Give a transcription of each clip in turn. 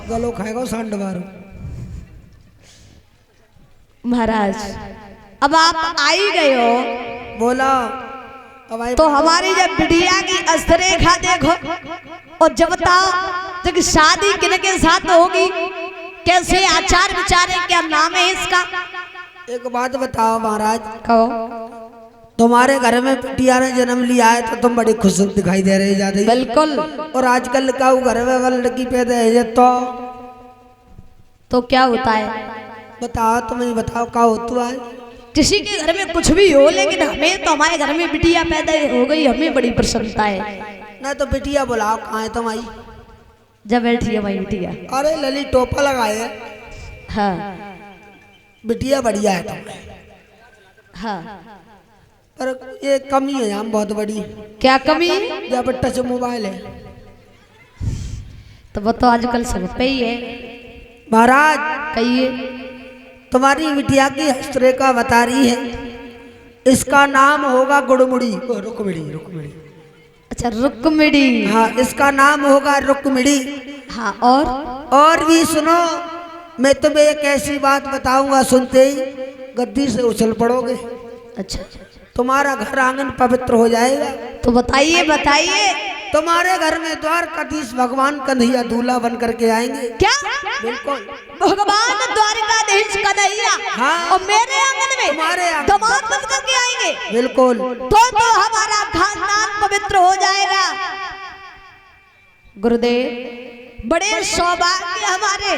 गलो खाएगा सांड मारो। महाराज अब आप आ ही गए हो, बोला अब आई तो हमारी जब बिटिया की अस्तरेखा देखो और जब बताओ जब शादी किन के साथ होगी, कैसे आचार विचार है, क्या नाम है इसका? एक बात बताओ महाराज, कहो। तुम्हारे घर में बिटिया ने जन्म लिया है तो तुम बड़ी खुश दिखाई दे रही ज्यादा। बिल्कुल। और आजकल का घर में वाला लड़की पैदा है तो क्या होता है? बताओ, तुम्हें बताओ क्या होता है। किसी के घर में कुछ भी हो, लेकिन हमें तो हमारे घर में बिटिया पैदा हो गई, हमें बड़ी प्रसन्नता है। ना तो बिटिया बुलाओ, कहाँ है तुम आई? जब बैठी है वही बिटिया। अरे लली टोपा लगाए है। हाँ बिटिया बढ़िया है तुम्हें। हाँ। पर ये कमी है हम बहुत बड़ी। क्या कमी है? जब टच मोबाइल है तो वो तो आजकल सब पे ही है। महाराज कहिए। तुम्हारी बिटिया की हस्तरेखा बता रही है, इसका नाम होगा गुड़मुड़ी। रुकमिड़ी, रुकमिड़ी। अच्छा रुक्मिणी। हाँ, इसका नाम होगा रुक्मिणी। हाँ और भी सुनो, मैं तुम्हें एक ऐसी बात बताऊंगा, सुनते ही गद्दी से उछल पड़ोगे। अच्छा। तुम्हारा घर आंगन पवित्र हो जाएगा। तो बताइए बताइए। तुम्हारे घर में द्वारकाधीश भगवान कन्हैया दूल्हा बन करके आएंगे। क्या? बिल्कुल। भगवान द्वारकाधीश कन्हैया। हाँ। और मेरे आंगन में तुम्हारे आंगन दामाद बन करके आएंगे। बिल्कुल। तो हमारा खानदान पवित्र हो जाएगा। गुरुदेव बड़े सौभाग्य हमारे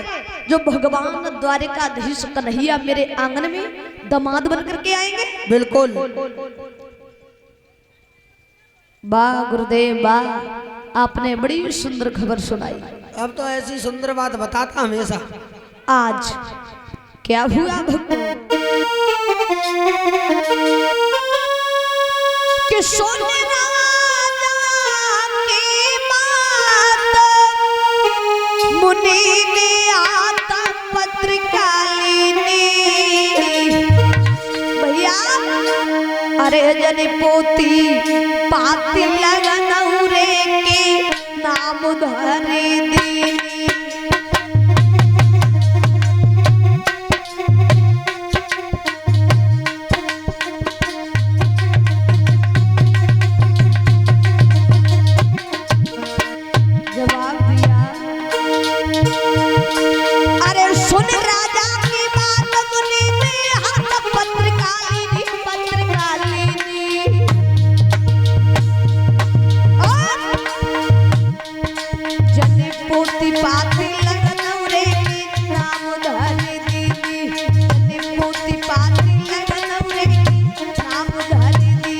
जो भगवान द्वारकाधीश कन्हैया मेरे आंगन में दामाद बन करके आएंगे। बिल्कुल। वाह गुरुदेव वाह, आपने बड़ी सुंदर खबर सुनाई। अब तो ऐसी सुंदर बात बताता हमेशा। आज क्या हुआ भगवान कि सोने राजा की बात मुनि ने आता पत्रिकाली ने। भैया अरे जन पोती पाती लगन रे के नाम धरे दीनी। जवाब दिया अरे सुन राजा की बात मुनि ने हाथ पत्रिकाली जने पोती पाती लगन रे नाम धरे दीदी। जने पोती पाती लगन रे नाम धरे दीदी।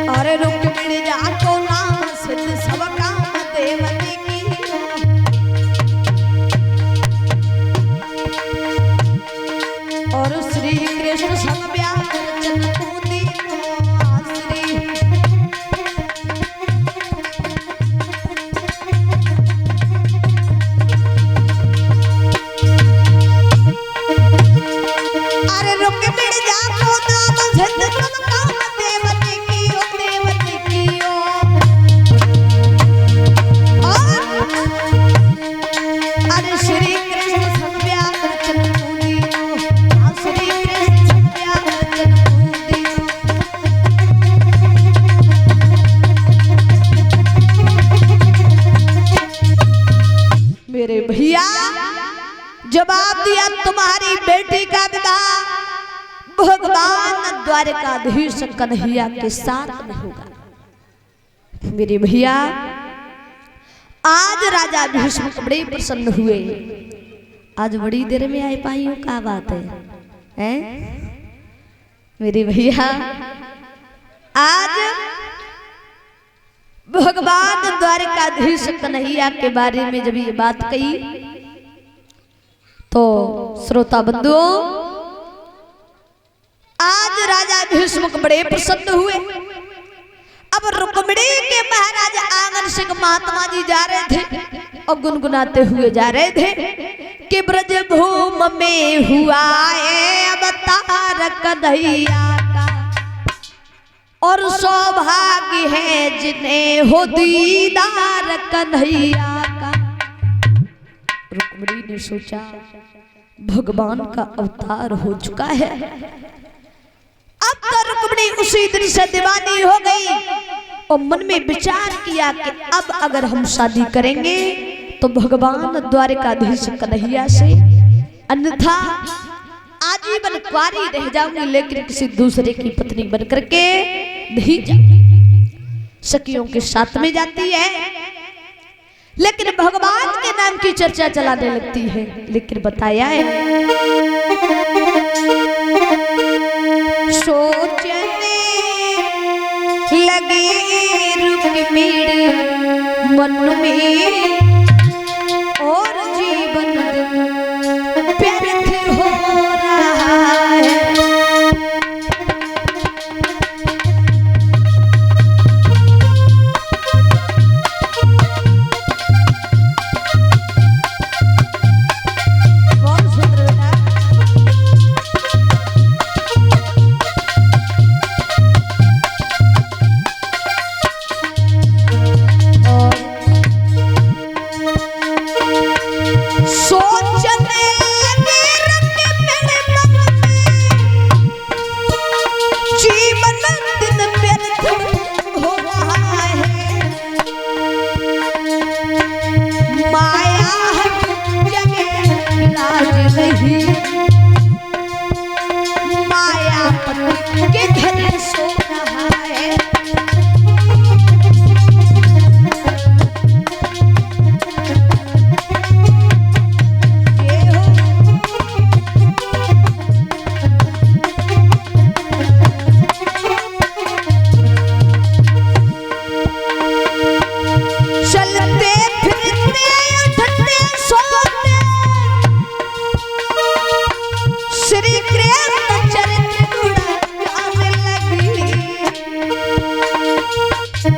अरे रुक्मिणी जाको नाम सिद्ध सब काम देवती की। और श्री कृष्ण संग व्यासन कूदी आश्री। अरे रुक्मिणी जाको नाम सिद्ध सब काम देवती की ओ देवती की ओ। अरे श्री कृष्ण संग व्यासन कूदी ओ। श्री कृष्ण संग व्यासन कूदी ओ। मेरे भैया जवाब दिया तुम्हारी बेटी का विवाह भगवान द्वारकाधीश कन्हैया के साथ में होगा। मेरे भैया आज राजा भीष्म बड़े प्रसन्न हुए। आज बड़ी देर में आई पाई हूँ, क्या बात है? मेरे भैया आज भगवान द्वारकाधीश कन्हैया के बारे में जब ये बात कही तो श्रोता बंधुओं आज राजा भीष्म बड़े प्रसन्न हुए। अब रुक्मिणी के महाराज आंगन सिंह महात्मा जी जा रहे थे और गुनगुनाते हुए जा रहे थे कि ब्रज भूम में हुआ है दीदार कन्हैया का, और सौभाग्य है जिन्हें हो दीदार कन्हैया का। रुक्मिणी ने सोचा भगवान का अवतार हो चुका है। अब तो रुक्मिणी उसी दिन से दीवानी हो गई और मन में विचार किया कि अब अगर हम शादी करेंगे तो भगवान द्वारकाधीश कन्हैया से, अन्यथा आजीवन कुंवारी रह जाऊंगी, लेकिन किसी दूसरे की पत्नी बन करके नहीं जाऊंगी। सखियों के साथ में जाती है, लेकिन भगवान के नाम की चर्चा चलाने लगती है। लेकिन बताया है सोचने लगे रुक्मिणी मन में, और जीवन व्यर्थ हो रहा है।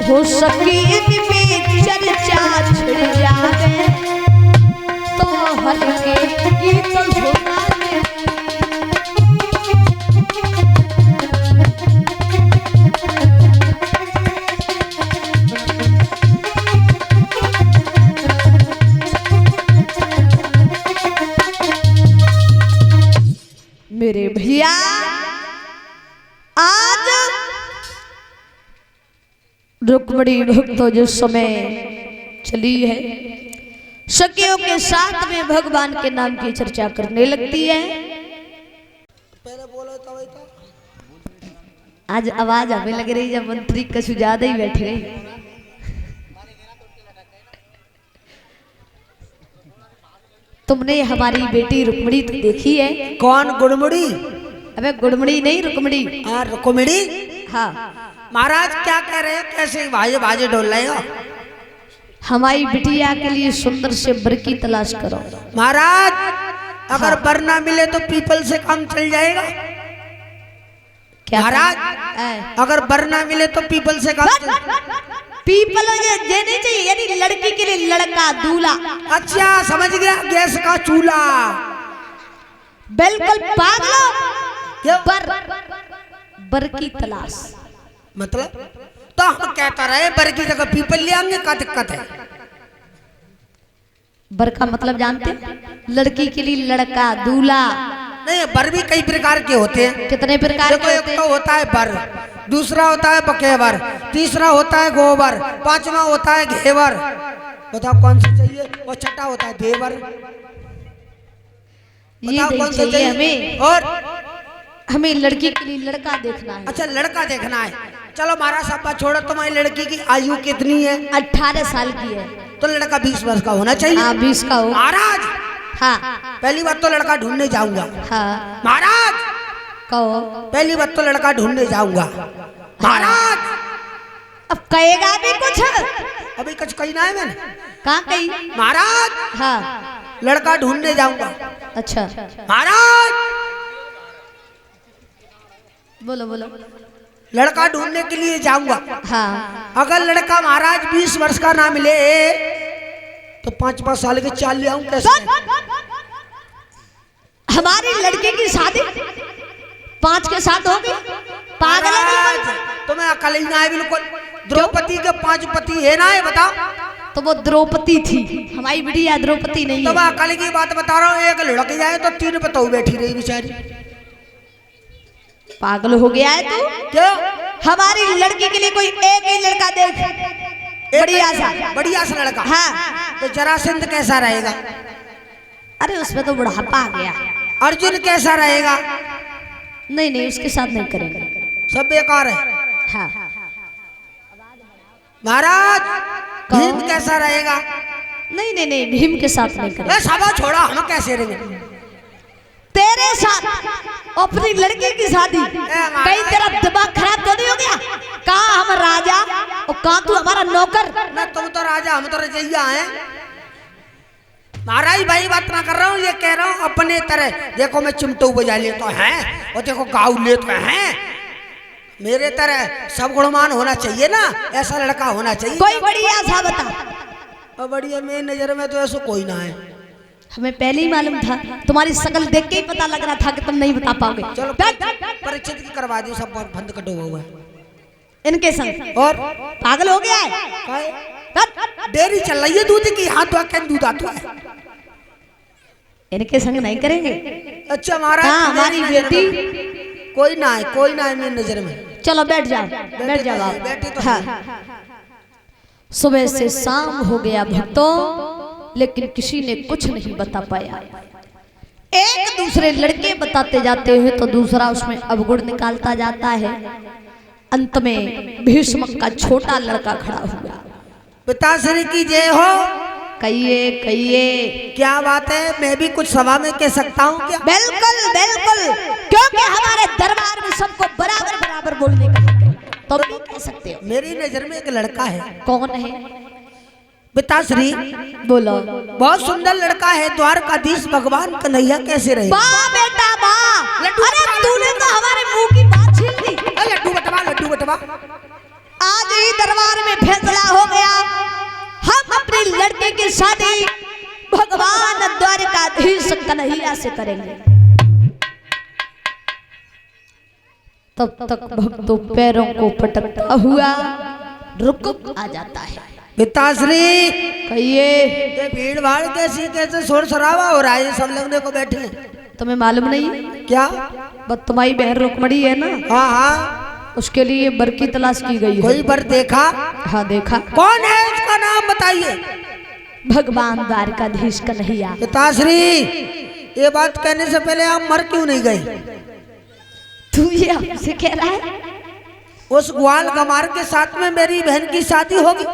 हो सके इनमें चर्चा छिड़ जावे तो हल्के गीत सुनावे। मेरे भैया आज रुक्मिणी भक्त जो समय चली है, सखियों के साथ में भगवान के नाम की चर्चा करने लगती है। पहले बोलो तो वही था। आज आवाज हमें लग रही जब मंत्री कुछ ज्यादा ही बैठ गए। तुमने हमारी बेटी रुक्मिणी तो देखी है? कौन गुड़मुड़ी? अबे गुड़मुड़ी नहीं, रुक्मिणी। हाँ रुक्मिणी। हाँ महाराज क्या कह रहे हो? कैसे बाजे बाजे डोल रहे हो? हमारी बिटिया के लिए सुंदर से वर की तलाश करो। महाराज अगर वर ना मिले तो पीपल से काम चल जाएगा क्या महाराज? अगर वर ना मिले तो पीपल से काम चल... पीपल देने चाहिए, यानी लड़की के लिए लड़का दूल्हा। अच्छा समझ गया, गैस का चूल्हा। बिल्कुल पागलो। क्यों? वर की तलाश मतलब तो हम कहता रहे वर की जगह पीपल ले आएंगे, क्या दिक्कत है? वर का मतलब जानते हैं? लड़की के लिए लड़का दूल्हा। नहीं, वर भी कई प्रकार के होते हैं। कितने प्रकार के होते हैं? एक तो होता है वर, दूसरा होता है बकेवर, तीसरा होता है गोबर, पांचवा होता है घेवर। बताओ कौन सा चाहिए? और छठा होता है देवर। ये कौन सा चाहिए हमें? और हमें लड़की के लिए लड़का देखना है। अच्छा लड़का देखना है। चलो महाराज साहब छोड़ो, तुम्हारी लड़की की आयु कितनी है? 18 साल की है। तो लड़का 20 वर्ष का होना चाहिए। हाँ 20 का हो महाराज। हाँ पहली बात तो लड़का ढूंढने जाऊंगा। हाँ महाराज कहो। पहली बात तो लड़का ढूंढने जाऊंगा। महाराज अब कहेगा भी कुछ? अभी कुछ कही ना है मैंने। कहाँ कही? महाराज हाँ लड़का ढूंढने जाऊंगा। अच्छा महाराज बोलो बोलो। लड़का ढूंढने के लिए जाऊंगा। हाँ अगर लड़का महाराज 20 वर्ष का ना मिले तो 5-5 साल के चाल ले आऊं कैसे? हमारी लड़के की शादी 5 के साथ होगी? पागल है बिल्कुल। तुम्हें अकल ही ना है बिल्कुल। द्रौपदी के 5 पति है ना, है बताओ। तो वो द्रौपदी थी, हमारी बिटिया द्रौपदी नहीं तो है। मैं अकल की बात बता रहा हूँ, एक लुढ़क जाए तो 3 बताओ बैठी रही बेचारी। पागल हो गया है तू? क्यों? हमारी लड़की के लिए कोई एक ही लड़का देख, बढ़िया सा लड़का। हाँ। तो जरासंध कैसा रहेगा? अरे उसमें तो बुढ़ापा आ गया। अर्जुन कैसा रहेगा? नहीं नहीं, उसके साथ नहीं करेंगे, सब बेकार है। हाँ। महाराज भीम कैसा रहेगा? नहीं नहीं नहीं, भीम के साथ नहीं करेंगे। साबा छोड़ा, हम कैसे रहेंगे तेरे साथ? अपनी लड़की की शादी? कहीं तेरा दिमाग खराब तो नहीं हो गया? कहाँ हम राजा और कहाँ तू हमारा नौकर? ना तुम तो राजा, हम तो रजैया हैं। महाराज भाई बात ना कर रहा हूँ, ये कह रहा हूँ अपने तरह। देखो मैं चिमटू बजा ले तो है, और देखो गाँव ले तो है। मेरे तरह सब गुणमान होना चाहिए ना, ऐसा लड़का होना चाहिए। कोई बढ़िया सा बता। और बढ़िया मेरी नजर में तो ऐसा कोई ना है। हमें पहले ही मालूम था, तुम्हारी शक्ल देख के ही पता लग रहा था कि तुम नहीं बता पाओगे। चलो परिचित की करवा दी, सब बंद कटो हुआ है इनके संग। और पागल हो गया है? डेयरी चल रही है दूध की, हाथ धोआ के दूध आता है। इनके संग नहीं करेंगे। अच्छा महाराज हमारी बेटी कोई ना है मेरी नजर में। चलो बैठ जाओ, बैठ जाओ आप। बैठे तो हाँ। सुबह से शाम हो गया भक्तों, लेकिन किसी ने कुछ नहीं बता पाया। एक दूसरे लड़के बताते जाते हैं तो दूसरा उसमें अवगुण निकालता जाता है। अंत में भीष्म का छोटा लड़का खड़ा हुआ। पिताश्री की जय हो। कहिए कहिए। क्या बात है, मैं भी कुछ सभा में कह सकता हूँ क्या? बिल्कुल बिल्कुल, क्योंकि हमारे दरबार में सबको बराबर बराबर बोलने का हक है, तो भी कह सकते हो। मेरी नजर में एक लड़का है। कौन है? पिताश्री बोलो। बहुत सुंदर लड़का है, द्वारकाधीश भगवान कन्हैया कैसे रहे? वाह बेटा वाह। अरे तूने तो हमारे मुंह की बात छीन ली। लड्डू बटवा। आज ही दरबार में फैसला हो गया, हम अपनी लड़के की शादी भगवान द्वारकाधीश कन्हैया से करेंगे। तब तक भक्तों पैरों को पटकता हुआ रुक आ जाता है। पिताश्री कहिए। ये भीड़ भाड़ कैसे शोर शराबा हो रहा है, सब लगने को बैठे हैं। तुम्हें मालूम नहीं? क्या? बस तुम्हारी बहन रुक्मणी है ना? हाँ हाँ, उसके लिए बर की तलाश की गई है। कोई बर देखा? हाँ देखा। कौन है उसका नाम बताइए? भगवान द्वारकाधीश कन्हैया। पिताश्री ये बात कहने से पहले आप मर क्यों नहीं गई? तू ये हमसे कह रहा है? उस ग्वाल गमार के साथ में मेरी बहन की शादी होगी।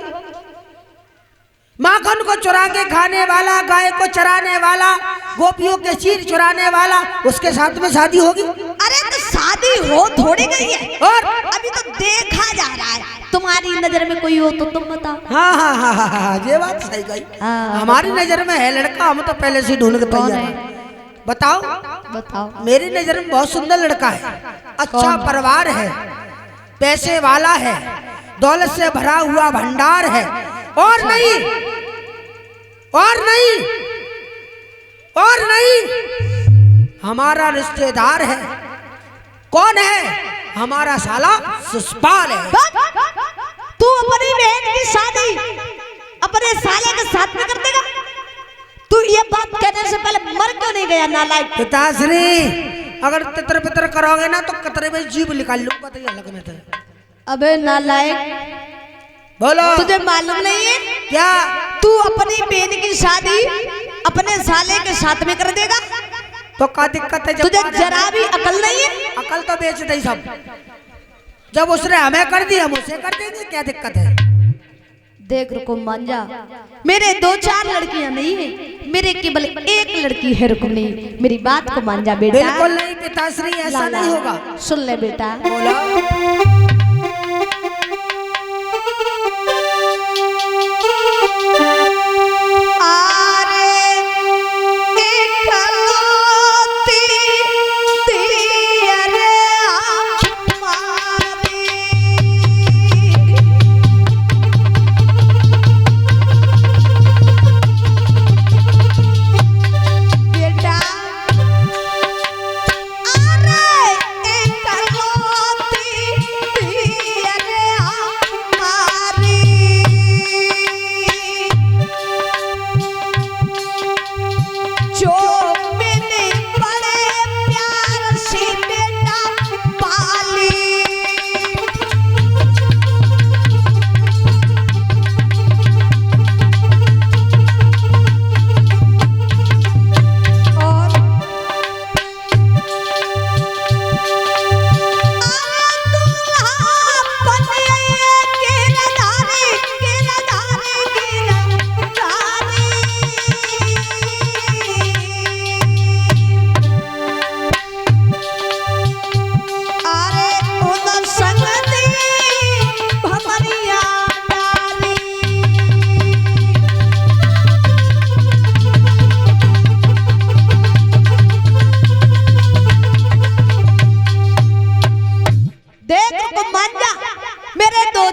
माखन को चुरा के खाने वाला, गाय को चराने वाला, गोपियों के चीर चुराने वाला, उसके साथ में शादी होगी? अरे तो शादी हो थोड़ी गई है, और अभी तो देखा जा रहा है। तुम्हारी नजर में कोई हो तो तुम बताओ। हाँ, ये बात सही गई। हमारी नजर में है लड़का, हम तो पहले से ढूंढ के तैयार हैं। बताओ। मेरी नजर में बहुत सुंदर लड़का है, अच्छा परिवार है, पैसे वाला है, दौलत से भरा हुआ भंडार है, और नहीं हमारा रिश्तेदार है। कौन है? हमारा साला शिषपाल है। तू अपनी बहन की शादी अपने साले के साथ में कर देगा? तू ये बात कहने से पहले मर क्यों नहीं गया नालायक? पिताश्री अगर तितर पितर करोगे ना तो कतरे में जीभ निकाल लूंगा तो अलग में था। अबे नालायक, बोलो। तुझे मालूम नहीं है क्या? तू अपनी बहन की शादी अपने साले के साथ में कर देगा? तो क्या दिक्कत है? तुझे जरा भी अकल नहीं है? अकल तो बेच दे सब। जब उसने हमें कर दी हम उसे कर देंगे, क्या दिक्कत है? देख रुको मांझा, मेरे 2-4 लड़कियां नहीं है, मेरे केवल एक लड़की है रुक्मिणी। मेरी बात को मान जा बेटा। बिल्कुल नहीं पिताश्री, ऐसा नहीं होगा। सुन ले बेटा। बोला।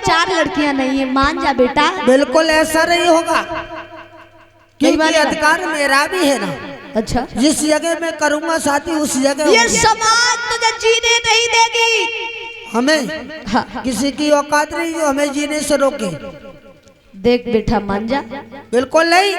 चार लड़कियां नहीं है, मान जा बेटा। बिल्कुल ऐसा नहीं होगा, क्योंकि अधिकार मेरा भी है ना। अच्छा, जिस जगह मैं करूंगा शादी उस जगह ये समाज तुझे जीने नहीं देगी। हमें हाँ। किसी की औकात नहीं जो हमें जीने से रोके। देख बेटा मान जा। बिल्कुल नहीं,